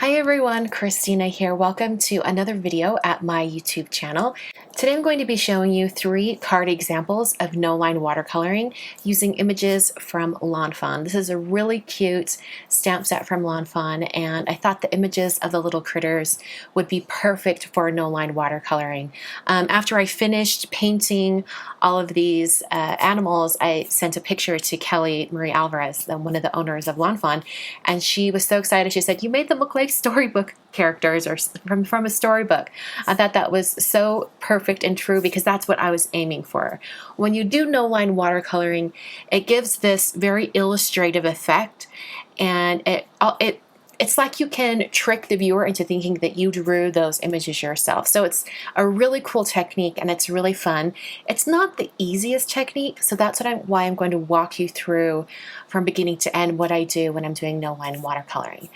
Hi everyone, Christina here. Welcome to another video at my YouTube channel. Today I'm going to be showing you 3 card examples of no-line watercoloring using images from Lawn Fawn. This is a really cute stamp set from Lawn Fawn, and I thought the images of the little critters would be perfect for no-line watercoloring. After I finished painting all of these animals, I sent a picture to Kelly Marie Alvarez, one of the owners of Lawn Fawn, and she was so excited. She said, "You made them look like storybook characters or from a storybook." I thought that was so perfect and true because that's what I was aiming for. When you do no-line watercoloring, it gives this very illustrative effect, and it's like you can trick the viewer into thinking that you drew those images yourself. So it's a really cool technique and it's really fun. It's not the easiest technique, so that's why I'm going to walk you through from beginning to end what I do when I'm doing no-line watercoloring.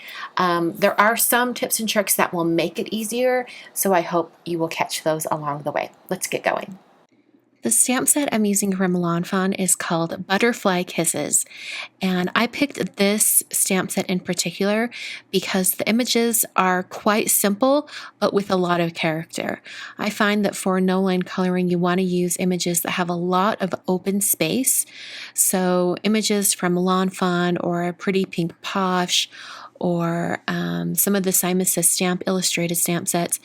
There are some tips and tricks that will make it easier, so I hope you will catch those along the way. Let's get going. The stamp set I'm using from Lawn Fawn is called Butterfly Kisses, and I picked this stamp set in particular because the images are quite simple but with a lot of character. I find that for no-line coloring you want to use images that have a lot of open space, so images from Lawn Fawn or a Pretty Pink Posh or some of the Simon Says Stamp illustrated stamp sets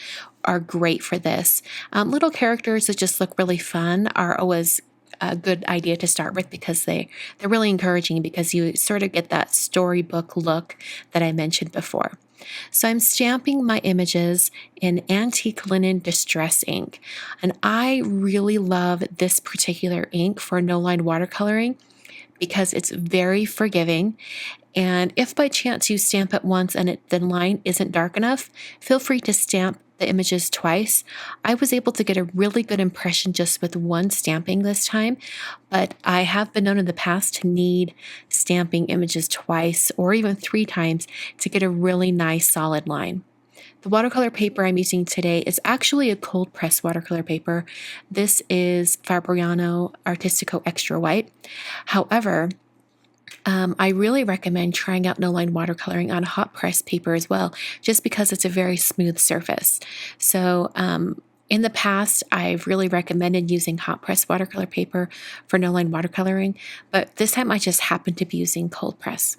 are great for this. Little characters that just look really fun are always a good idea to start with because they're really encouraging because you sort of get that storybook look that I mentioned before. So I'm stamping my images in antique linen distress ink, and I really love this particular ink for no-line watercoloring because it's very forgiving. And if by chance you stamp it once and the line isn't dark enough, feel free to stamp the images twice. I was able to get a really good impression just with one stamping this time, but I have been known in the past to need stamping images twice or even 3 times to get a really nice solid line. The watercolor paper I'm using today is actually a cold press watercolor paper. This is Fabriano Artistico Extra White. However, I really recommend trying out no-line watercoloring on hot press paper as well, just because it's a very smooth surface. So in the past, I've really recommended using hot press watercolor paper for no-line watercoloring, but this time I just happened to be using cold press.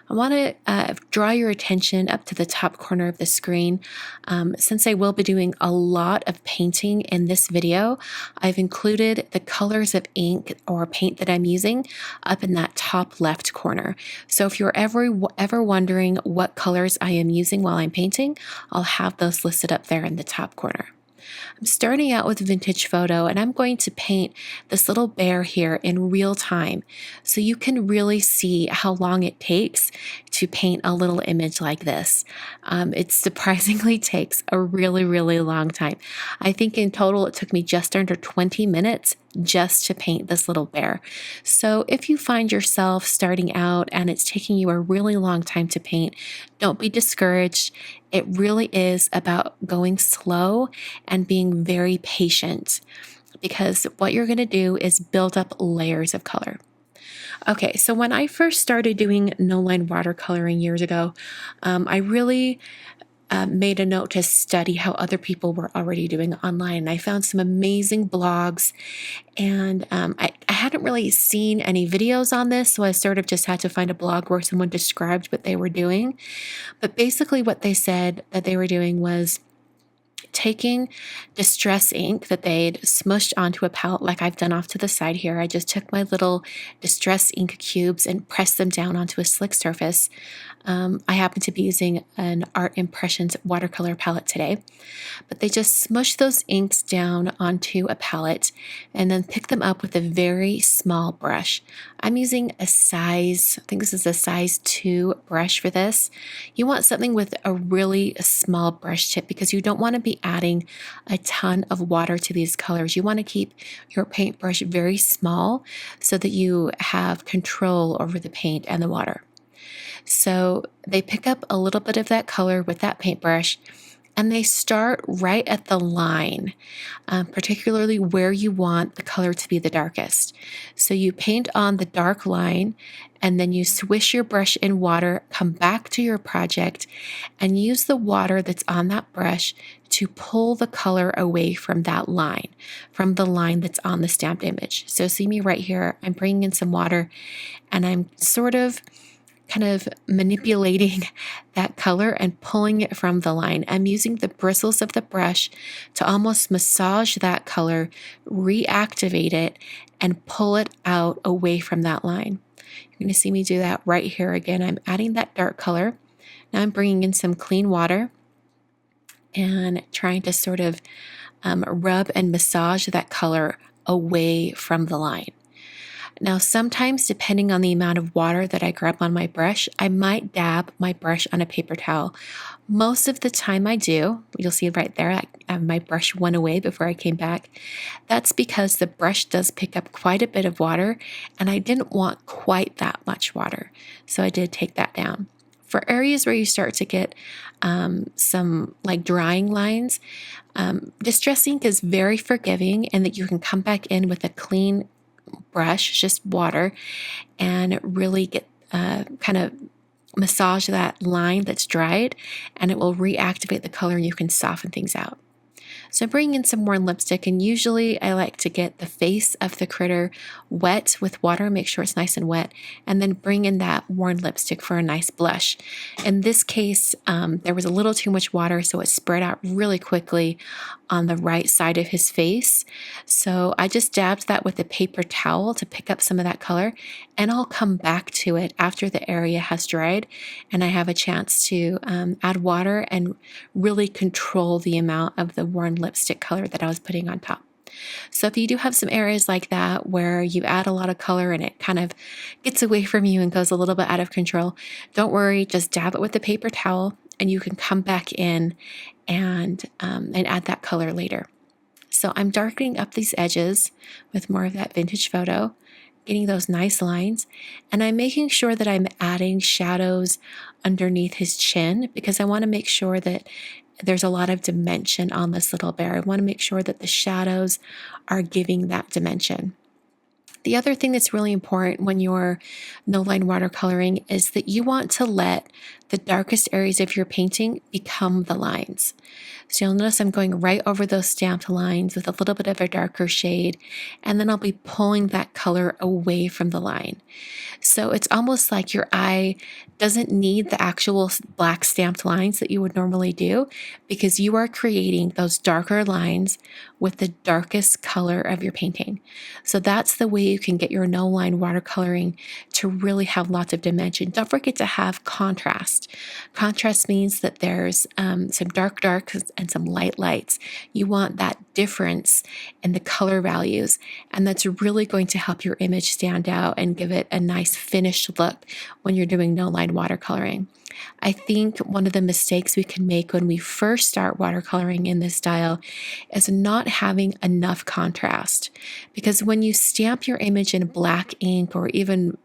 I want to draw your attention up to the top corner of the screen. Since I will be doing a lot of painting in this video, I've included the colors of ink or paint that I'm using up in that top left corner. So if you're ever wondering what colors I am using while I'm painting, I'll have those listed up there in the top corner. I'm starting out with Vintage Photo, and I'm going to paint this little bear here in real time so you can really see how long it takes to paint a little image like this. It surprisingly takes a really, really long time. I think in total it took me just under 20 minutes just to paint this little bear. So if you find yourself starting out and it's taking you a really long time to paint, don't be discouraged. It really is about going slow and being very patient, because what you're going to do is build up layers of color. Okay, so when I first started doing no-line watercoloring years ago, I really made a note to study how other people were already doing online. I found some amazing blogs, and I hadn't really seen any videos on this, so I sort of just had to find a blog where someone described what they were doing. But basically what they said that they were doing was taking distress ink that they'd smushed onto a palette like I've done off to the side here. I just took my little distress ink cubes and pressed them down onto a slick surface. I happen to be using an Art Impressions watercolor palette today, but they just smushed those inks down onto a palette and then pick them up with a very small brush. I'm using I think this is a size 2 brush for this. You want something with a really small brush tip because you don't want to be adding a ton of water to these colors. You want to keep your paintbrush very small so that you have control over the paint and the water. So they pick up a little bit of that color with that paintbrush, and they start right at the line, particularly where you want the color to be the darkest. So you paint on the dark line, and then you swish your brush in water, come back to your project, and use the water that's on that brush to pull the color away from that line, from the line that's on the stamped image. So see me right here, I'm bringing in some water and I'm sort of kind of manipulating that color and pulling it from the line. I'm using the bristles of the brush to almost massage that color, reactivate it, and pull it out away from that line. You're going to see me do that right here again. I'm adding that dark color. Now I'm bringing in some clean water and trying to sort of rub and massage that color away from the line. Now, sometimes, depending on the amount of water that I grab on my brush, I might dab my brush on a paper towel. Most of the time I do. You'll see right there, my brush went away before I came back. That's because the brush does pick up quite a bit of water, and I didn't want quite that much water. So I did take that down. For areas where you start to get some like drying lines, Distress ink is very forgiving, and that you can come back in with a clean brush, just water, and really get kind of massage that line that's dried, and it will reactivate the color and you can soften things out. So I'm bringing in some more lipstick, and usually I like to get the face of the critter wet with water, make sure it's nice and wet, and then bring in that worn lipstick for a nice blush. In this case, there was a little too much water, so it spread out really quickly on the right side of his face. So I just dabbed that with a paper towel to pick up some of that color, and I'll come back to it after the area has dried and I have a chance to add water and really control the amount of the worn lipstick color that I was putting on top. So if you do have some areas like that where you add a lot of color and it kind of gets away from you and goes a little bit out of control, don't worry, just dab it with a paper towel and you can come back in and add that color later. So I'm darkening up these edges with more of that vintage photo, getting those nice lines, and I'm making sure that I'm adding shadows underneath his chin because I want to make sure that there's a lot of dimension on this little bear. I want to make sure that the shadows are giving that dimension. The other thing that's really important when you're no-line watercoloring is that you want to let the darkest areas of your painting become the lines. So you'll notice I'm going right over those stamped lines with a little bit of a darker shade, and then I'll be pulling that color away from the line. So it's almost like your eye doesn't need the actual black stamped lines that you would normally do because you are creating those darker lines with the darkest color of your painting. So that's the way you can get your no-line watercoloring to really have lots of dimension. Don't forget to have contrast. Contrast means that there's some dark darks and some light lights. You want that difference in the color values, and that's really going to help your image stand out and give it a nice finished look when you're doing no-line watercoloring. I think one of the mistakes we can make when we first start watercoloring in this style is not having enough contrast. Because when you stamp your image in black ink or even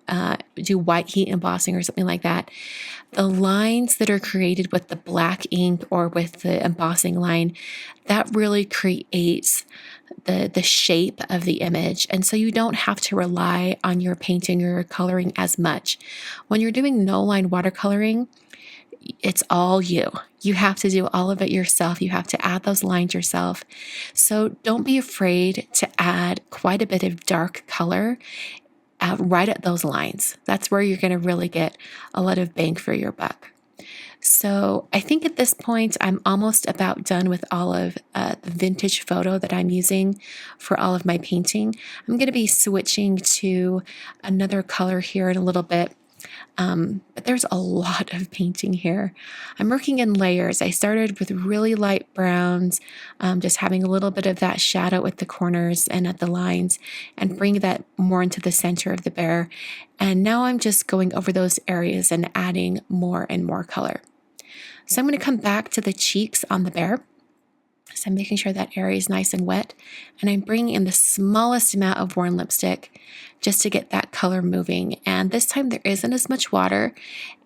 do white heat embossing or something like that, the lines that are created with the black ink or with the embossing line, that really creates the shape of the image. And so you don't have to rely on your painting or your coloring as much. When you're doing no-line watercoloring, it's all you. You have to do all of it yourself. You have to add those lines yourself. So don't be afraid to add quite a bit of dark color right at those lines. That's where you're going to really get a lot of bang for your buck. So I think at this point, I'm almost about done with all of the vintage photo that I'm using for all of my painting. I'm going to be switching to another color here in a little bit. But there's a lot of painting here. I'm working in layers. I started with really light browns, just having a little bit of that shadow at the corners and at the lines, and bring that more into the center of the bear. And now I'm just going over those areas and adding more and more color. So I'm going to come back to the cheeks on the bear. So I'm making sure that area is nice and wet, and I'm bringing in the smallest amount of worn lipstick just to get that color moving. And this time there isn't as much water,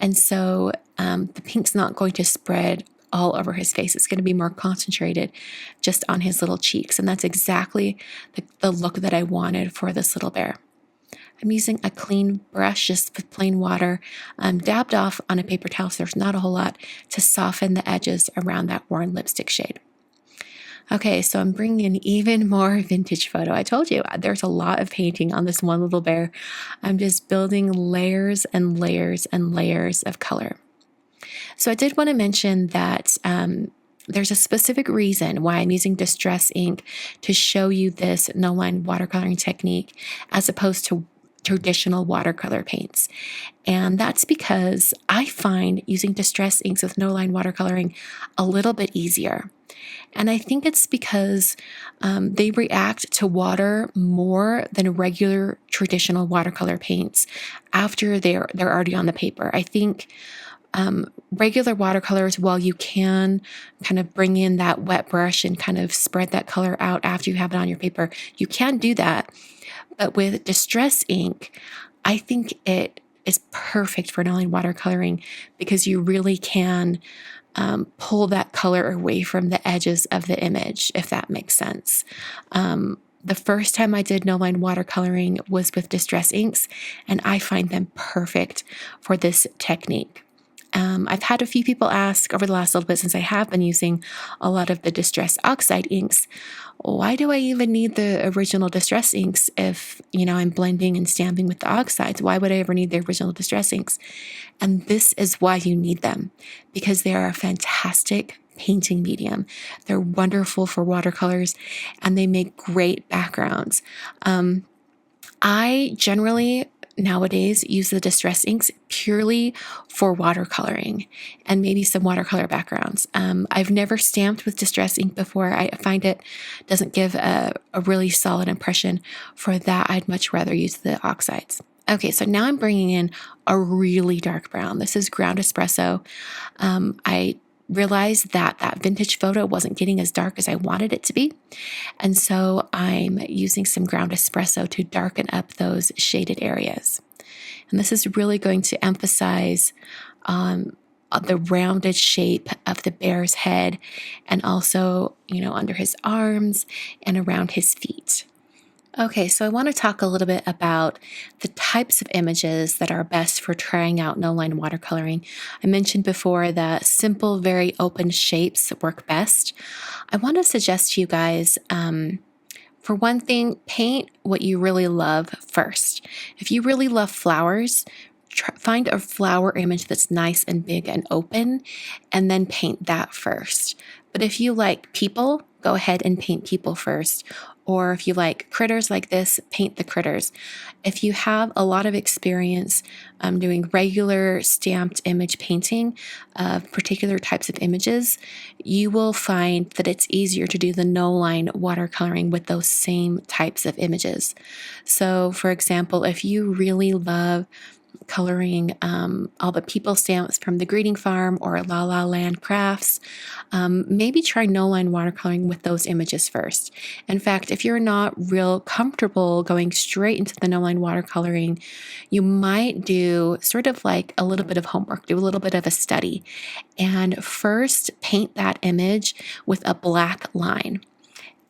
and so the pink's not going to spread all over his face. It's going to be more concentrated just on his little cheeks, and that's exactly the look that I wanted for this little bear. I'm using a clean brush just with plain water, dabbed off on a paper towel so there's not a whole lot, to soften the edges around that worn lipstick shade. Okay, so I'm bringing in even more vintage photo. I told you there's a lot of painting on this one little bear. I'm just building layers and layers and layers of color. So I did want to mention that there's a specific reason why I'm using distress ink to show you this no-line watercoloring technique as opposed to traditional watercolor paints. And that's because I find using distress inks with no-line watercoloring a little bit easier. And I think it's because they react to water more than regular traditional watercolor paints after they're already on the paper. I think regular watercolors, while you can kind of bring in that wet brush and kind of spread that color out after you have it on your paper, you can do that. But with distress ink, I think it is perfect for no-line watercoloring because you really can pull that color away from the edges of the image, if that makes sense. The first time I did no-line watercoloring was with distress inks, and I find them perfect for this technique. I've had a few people ask over the last little bit since I have been using a lot of the distress oxide inks, why do I even need the original distress inks if, I'm blending and stamping with the oxides? Why would I ever need the original distress inks? And this is why you need them, because they are a fantastic painting medium. They're wonderful for watercolors, and they make great backgrounds. I generally nowadays use the distress inks purely for watercoloring and maybe some watercolor backgrounds. I've never stamped with distress ink before. I find it doesn't give a really solid impression. For that, I'd much rather use the oxides. Okay, so now I'm bringing in a really dark brown. This is ground espresso. I realized that vintage photo wasn't getting as dark as I wanted it to be. And so I'm using some ground espresso to darken up those shaded areas. And this is really going to emphasize the rounded shape of the bear's head and also, under his arms and around his feet. Okay, so I want to talk a little bit about the types of images that are best for trying out no-line watercoloring. I mentioned before that simple, very open shapes work best. I want to suggest to you guys, for one thing, paint what you really love first. If you really love flowers, find a flower image that's nice and big and open, and then paint that first. But if you like people, go ahead and paint people first. Or if you like critters like this, paint the critters. If you have a lot of experience doing regular stamped image painting of particular types of images, you will find that it's easier to do the no-line watercoloring with those same types of images. So, for example, if you really love coloring all the people stamps from the greeting farm or La La Land crafts, maybe try no-line watercoloring with those images first. In fact, if you're not real comfortable going straight into the no-line watercoloring, you might do sort of like a little bit of homework, do a little bit of a study, and first paint that image with a black line.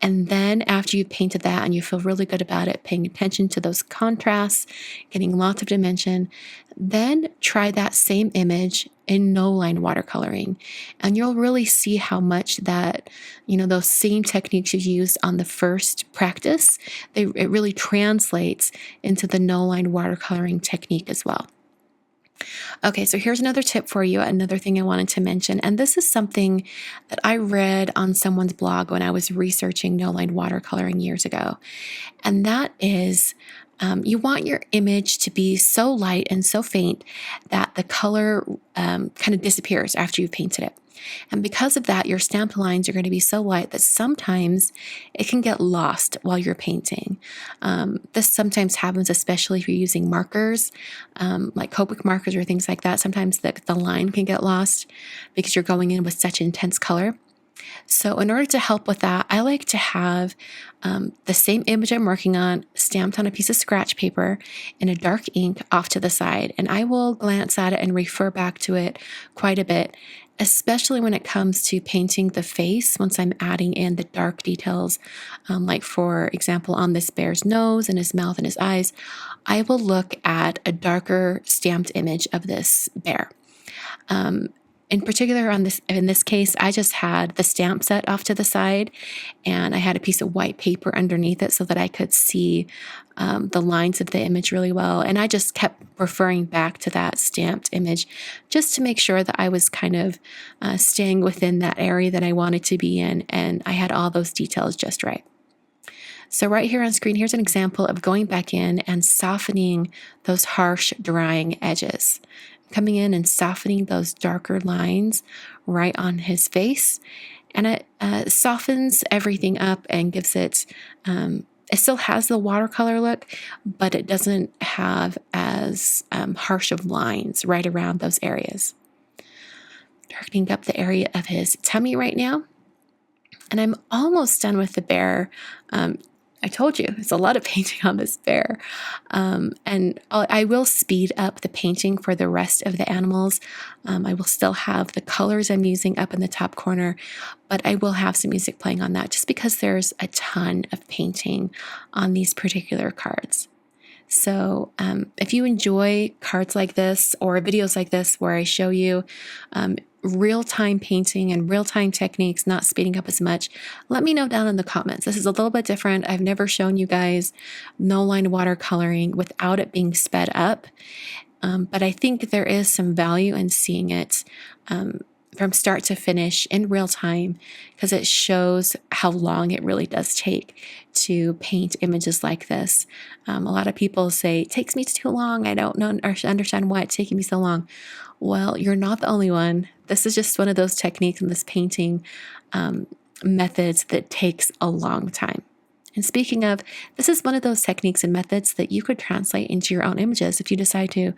And then after you've painted that and you feel really good about it, paying attention to those contrasts, getting lots of dimension, then try that same image in no-line watercoloring. And you'll really see how much that, those same techniques you used on the first practice, it really translates into the no-line watercoloring technique as well. Okay, so here's another tip for you, another thing I wanted to mention, and this is something that I read on someone's blog when I was researching no-line watercoloring years ago, and that is you want your image to be so light and so faint that the color kind of disappears after you've painted it. And because of that, your stamped lines are going to be so light that sometimes it can get lost while you're painting. This sometimes happens, especially if you're using markers, like Copic markers or things like that. Sometimes the line can get lost because you're going in with such intense color. So in order to help with that, I like to have the same image I'm working on stamped on a piece of scratch paper in a dark ink off to the side. And I will glance at it and refer back to it quite a bit, especially when it comes to painting the face once I'm adding in the dark details. Like for example, on this bear's nose and his mouth and his eyes, I will look at a darker stamped image of this bear. In particular, in this case, I just had the stamp set off to the side, and I had a piece of white paper underneath it so that I could see the lines of the image really well. And I just kept referring back to that stamped image just to make sure that I was kind of staying within that area that I wanted to be in, and I had all those details just right. So right here on screen, here's an example of going back in and softening those harsh drying edges. Coming in and softening those darker lines right on his face. And it softens everything up and gives it, it still has the watercolor look, but it doesn't have as harsh of lines right around those areas. Darkening up the area of his tummy right now. And I'm almost done with the bear. I told you, it's a lot of painting on this bear. And I will speed up the painting for the rest of the animals. I will still have the colors I'm using up in the top corner, but I will have some music playing on that just because there's a ton of painting on these particular cards. So if you enjoy cards like this or videos like this where I show you real-time painting and real-time techniques, not speeding up as much, let me know down in the comments. This is a little bit different. I've never shown you guys no-line watercoloring without it being sped up, but I think there is some value in seeing it from start to finish in real time because it shows how long it really does take to paint images like this. A lot of people say, it takes me too long. I don't know, understand why it's taking me so long. Well, you're not the only one. This is just one of those techniques in this painting methods that takes a long time. And speaking of, this is one of those techniques and methods that you could translate into your own images. If you decide to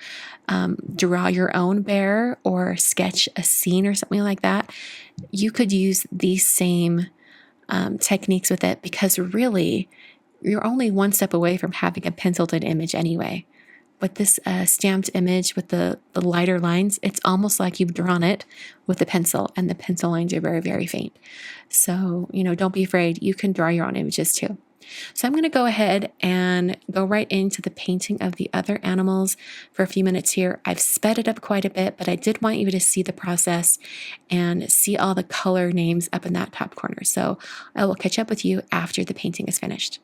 draw your own bear or sketch a scene or something like that, you could use these same techniques with it because really, you're only one step away from having a penciled in image anyway. With this stamped image with the lighter lines, it's almost like you've drawn it with a pencil, and the pencil lines are very, very faint. So, don't be afraid. You can draw your own images too. So I'm going to go ahead and go right into the painting of the other animals for a few minutes here. I've sped it up quite a bit, but I did want you to see the process and see all the color names up in that top corner. So I will catch up with you after the painting is finished.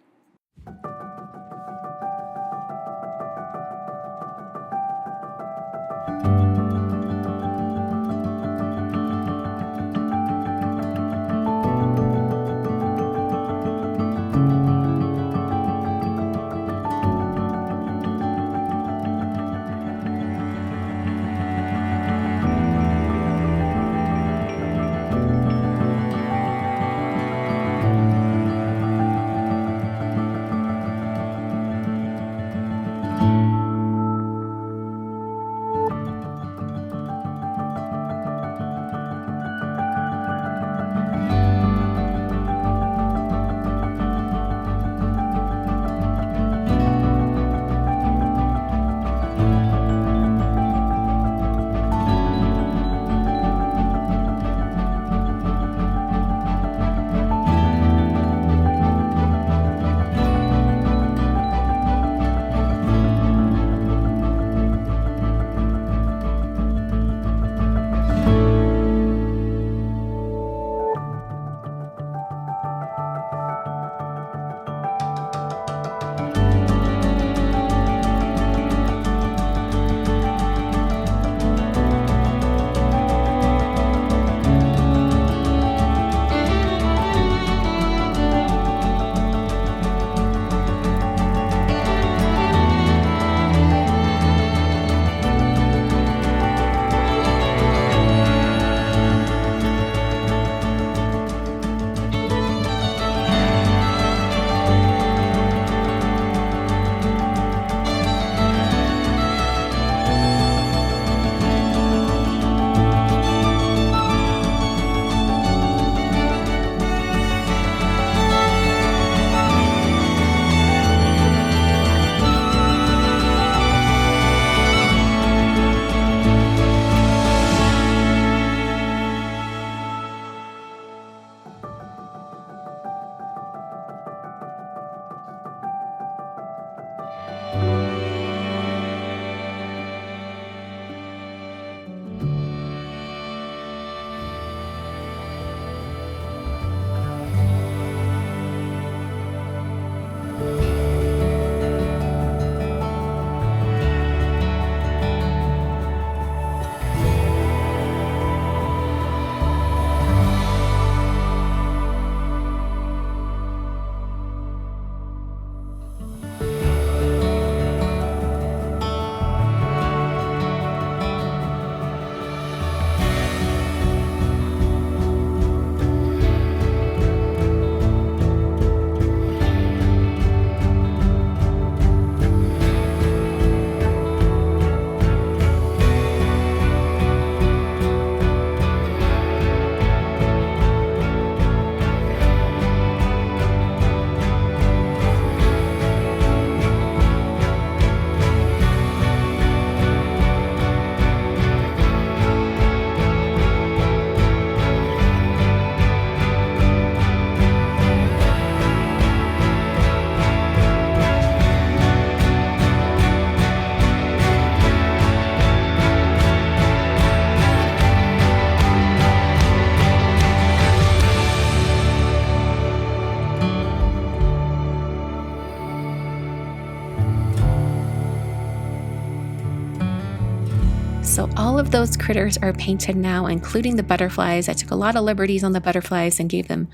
of those critters are painted now, including the butterflies. I took a lot of liberties on the butterflies and gave them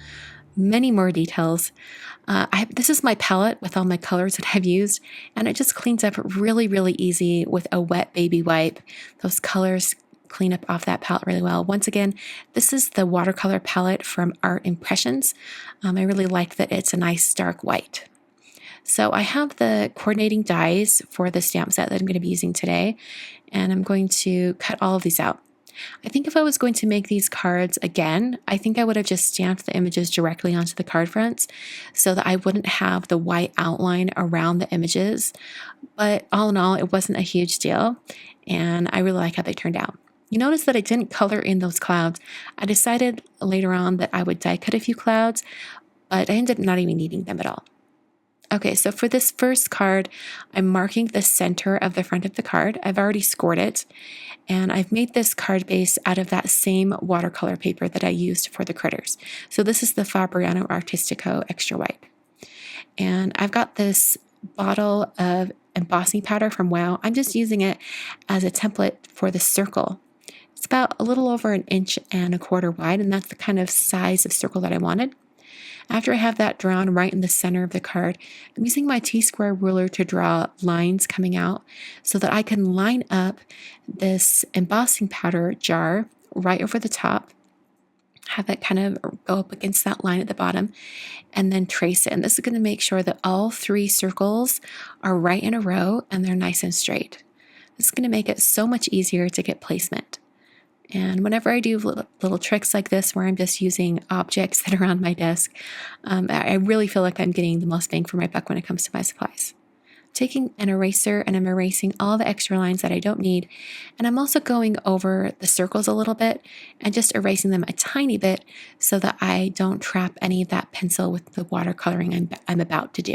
many more details. This is my palette with all my colors that I've used, and it just cleans up really, really easy with a wet baby wipe. Those colors clean up off that palette really well. Once again, this is the watercolor palette from Art Impressions. I really like that it's a nice dark white. So I have the coordinating dies for the stamp set that I'm going to be using today, and I'm going to cut all of these out. I think if I was going to make these cards again, I think I would have just stamped the images directly onto the card fronts so that I wouldn't have the white outline around the images. But all in all, it wasn't a huge deal, and I really like how they turned out. You notice that I didn't color in those clouds. I decided later on that I would die cut a few clouds, but I ended up not even needing them at all. Okay, so for this first card, I'm marking the center of the front of the card. I've already scored it, and I've made this card base out of that same watercolor paper that I used for the critters. So this is the Fabriano Artistico Extra White. And I've got this bottle of embossing powder from Wow. I'm just using it as a template for the circle. It's about a little over 1.25 inches wide, and that's the kind of size of circle that I wanted. After I have that drawn right in the center of the card, I'm using my T-square ruler to draw lines coming out so that I can line up this embossing powder jar right over the top, have it kind of go up against that line at the bottom, and then trace it. And this is going to make sure that all 3 circles are right in a row and they're nice and straight. This is going to make it so much easier to get placement. And whenever I do little tricks like this where I'm just using objects that are on my desk, I really feel like I'm getting the most bang for my buck when it comes to my supplies. I'm taking an eraser and I'm erasing all the extra lines that I don't need. And I'm also going over the circles a little bit and just erasing them a tiny bit so that I don't trap any of that pencil with the watercoloring I'm about to do.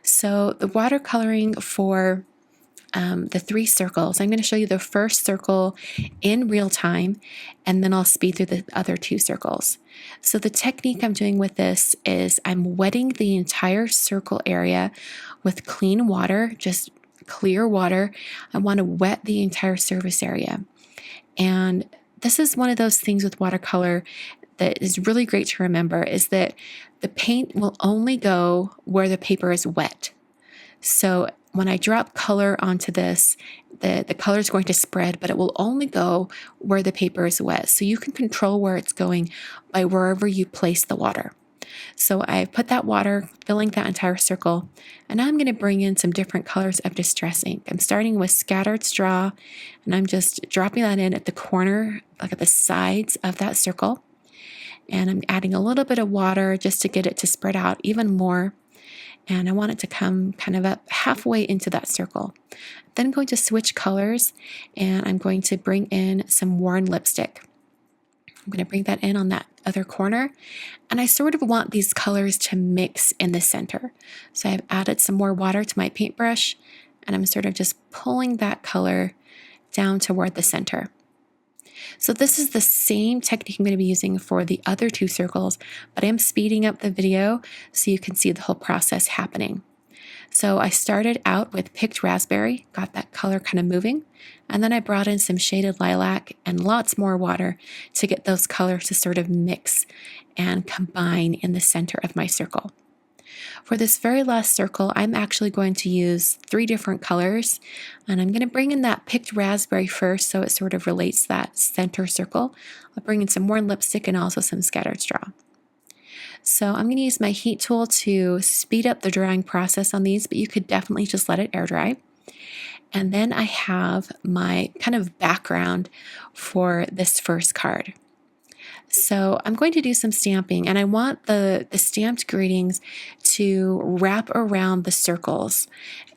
So the watercoloring for the 3 circles, I'm going to show you the first circle in real time, and then I'll speed through the other 2 circles. So the technique I'm doing with this is I'm wetting the entire circle area with clean water, just clear water. I want to wet the entire surface area. And this is one of those things with watercolor that is really great to remember, is that the paint will only go where the paper is wet. So when I drop color onto this, the color is going to spread, but it will only go where the paper is wet. So you can control where it's going by wherever you place the water. So I've put that water, filling that entire circle, and now I'm going to bring in some different colors of distress ink. I'm starting with Scattered Straw, and I'm just dropping that in at the corner, like at the sides of that circle. And I'm adding a little bit of water just to get it to spread out even more. And I want it to come kind of up halfway into that circle. Then I'm going to switch colors, and I'm going to bring in some worn lipstick. I'm going to bring that in on that other corner, and I sort of want these colors to mix in the center. So I've added some more water to my paintbrush, and I'm sort of just pulling that color down toward the center. So this is the same technique I'm going to be using for the other 2 circles, but I'm speeding up the video so you can see the whole process happening. So I started out with picked raspberry, got that color kind of moving, and then I brought in some shaded lilac and lots more water to get those colors to sort of mix and combine in the center of my circle. For this very last circle, I'm actually going to use 3 different colors, and I'm going to bring in that picked raspberry first so it sort of relates that center circle. I'll bring in some worn lipstick and also some Scattered Straw. So I'm going to use my heat tool to speed up the drying process on these, but you could definitely just let it air dry. And then I have my kind of background for this first card. So I'm going to do some stamping, and I want the stamped greetings to wrap around the circles.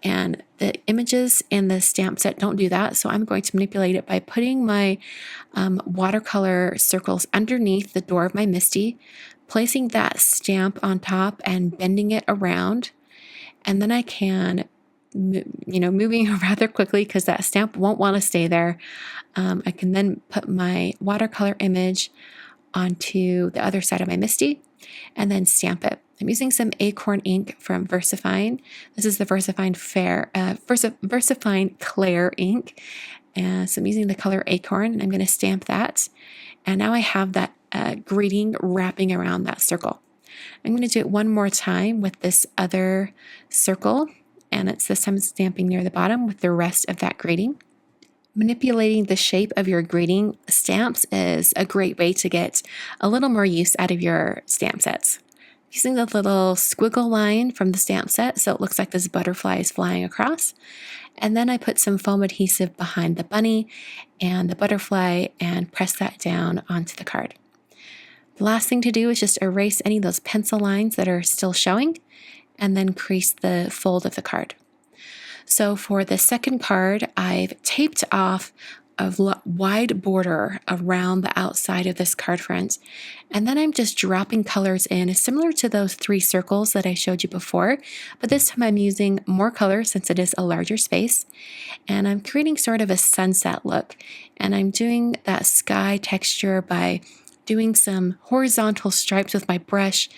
And the images in the stamp set don't do that, so I'm going to manipulate it by putting my watercolor circles underneath the door of my MISTI, placing that stamp on top and bending it around. And then I can, moving rather quickly because that stamp won't want to stay there, I can then put my watercolor image onto the other side of my MISTI and then stamp it. I'm using some Acorn ink from VersaFine. This is the VersaFine Clair ink, And so I'm using the color Acorn, and I'm going to stamp that. And now I have that greeting wrapping around that circle. I'm going to do it one more time with this other circle, and it's this time stamping near the bottom with the rest of that greeting. Manipulating the shape of your greeting stamps is a great way to get a little more use out of your stamp sets. Using the little squiggle line from the stamp set so it looks like this butterfly is flying across. And then I put some foam adhesive behind the bunny and the butterfly and press that down onto the card. The last thing to do is just erase any of those pencil lines that are still showing and then crease the fold of the card. So for the second card, I've taped off a wide border around the outside of this card front. And then I'm just dropping colors in, similar to those 3 circles that I showed you before. But this time I'm using more colors since it is a larger space. And I'm creating sort of a sunset look. And I'm doing that sky texture by doing some horizontal stripes with my brush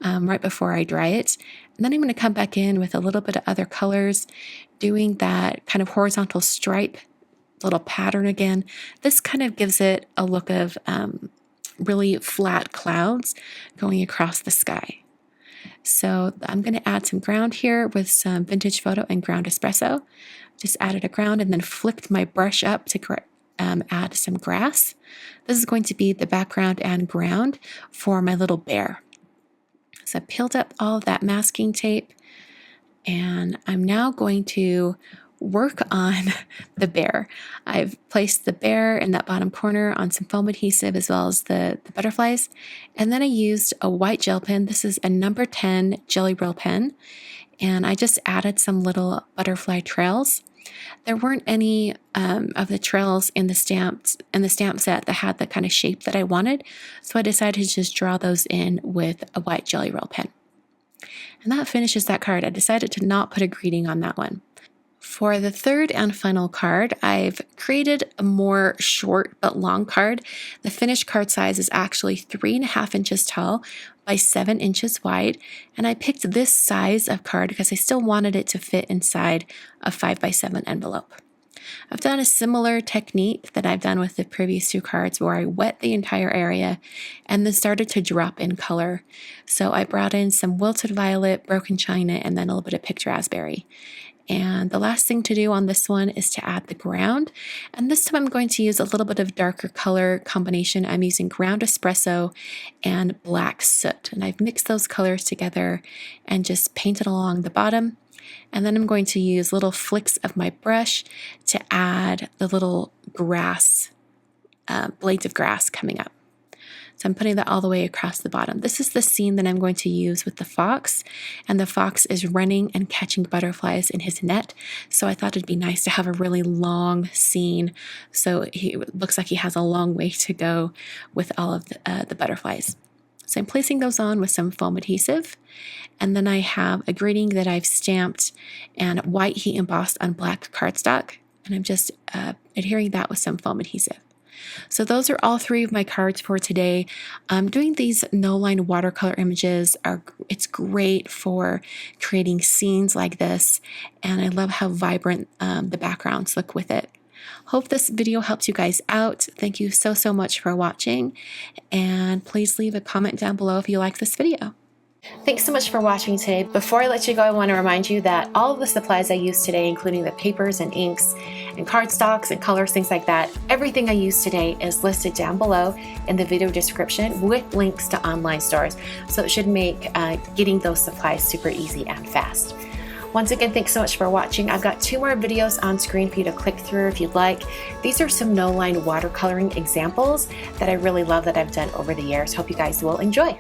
right before I dry it. And then I'm going to come back in with a little bit of other colors, doing that kind of horizontal stripe little pattern again. This kind of gives it a look of really flat clouds going across the sky. So I'm going to add some ground here with some Vintage Photo and ground espresso. Just added a ground and then flicked my brush up to add some grass. This is going to be the background and ground for my little bear. So I peeled up all of that masking tape, and I'm now going to work on the bear. I've placed the bear in that bottom corner on some foam adhesive as well as the butterflies. And then I used a white gel pen. This is a number 10 Jelly Roll pen. And I just added some little butterfly trails. There weren't any of the trails in the stamp set that had the kind of shape that I wanted. So I decided to just draw those in with a white Jelly Roll pen. And that finishes that card. I decided to not put a greeting on that one. For the third and final card, I've created a more short but long card. The finished card size is actually 3.5 inches tall by 7 inches wide. And I picked this size of card because I still wanted it to fit inside a 5x7 envelope. I've done a similar technique that I've done with the previous 2 cards where I wet the entire area and then started to drop in color. So I brought in some wilted violet, broken china, and then a little bit of picked raspberry. And the last thing to do on this one is to add the ground. And this time I'm going to use a little bit of darker color combination. I'm using ground espresso and black soot. And I've mixed those colors together and just painted along the bottom. And then I'm going to use little flicks of my brush to add the little grass, blades of grass coming up. So I'm putting that all the way across the bottom. This is the scene that I'm going to use with the fox, and the fox is running and catching butterflies in his net. So I thought it'd be nice to have a really long scene so it looks like he has a long way to go with all of the butterflies. So I'm placing those on with some foam adhesive, and then I have a greeting that I've stamped and white heat embossed on black cardstock, and I'm just adhering that with some foam adhesive. So those are all 3 of my cards for today. Doing these no-line watercolor images it's great for creating scenes like this, and I love how vibrant the backgrounds look with it. Hope this video helps you guys out. Thank you so much for watching, and please leave a comment down below if you like this video. Thanks so much for watching today. Before I let you go, I want to remind you that all of the supplies I used today, including the papers and inks and cardstocks and colors, things like that, everything I used today is listed down below in the video description with links to online stores. So it should make getting those supplies super easy and fast. Once again, thanks so much for watching. I've got 2 more videos on screen for you to click through if you'd like. These are some no-line watercoloring examples that I really love that I've done over the years. Hope you guys will enjoy.